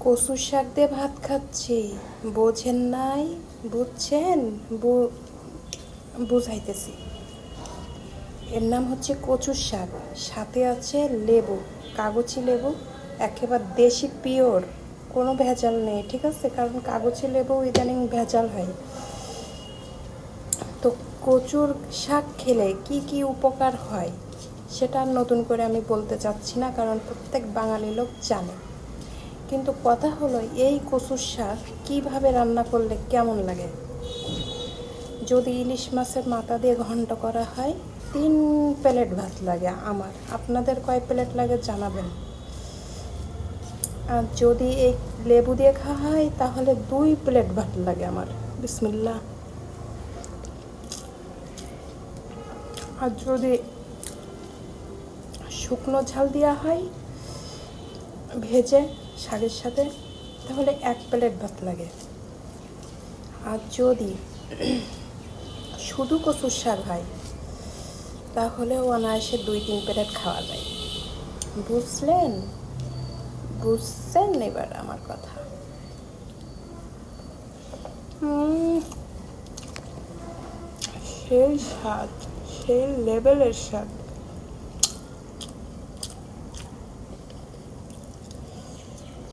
কচু শাক দিয়ে ভাত খাচ্ছি, বোঝেন নাই? বুঝছেন? বুঝাইতেছি। এর নাম হচ্ছে কচুর শাক, সাথে আছে লেবু, কাগজি লেবু, একেবারে দেশি পিওর, কোনো ভেজাল নেই, ঠিক আছে? কারণ কাগজি লেবু ইদানিং ভেজাল হয়। তো কচুর শাক খেলে কি কি উপকার হয় সেটা আর নতুন করে আমি বলতে চাচ্ছি না, কারণ প্রত্যেক বাঙালি লোক জানে। কিন্তু কথা হলো, এই কচুর শাক কীভাবে রান্না করলে কেমন লাগে। যদি ইলিশ মাছের মাথা দিয়ে ঘন্ট করা হয়, 3 প্লেট ভাত লাগে আমার। আপনাদের কয় প্লেট লাগে জানাবেন। আর যদি এই লেবু দিয়ে খাওয়া হয় তাহলে 2 প্লেট ভাত লাগে আমার। বিসমিল্লাহ। আর যদি শুকনো ঝাল দেওয়া হয় ভেজে শাকের সাথে, তাহলে 1 প্লেট ভাত লাগে। আর যদি শুধু কচুর শাক হয় তাহলে অনায়াসে 2-3 প্লেট খাওয়া যায়। বুঝলেন? বুঝছেন এবার আমার কথা? সেই স্বাদ, সেই লেভেলের স্বাদ।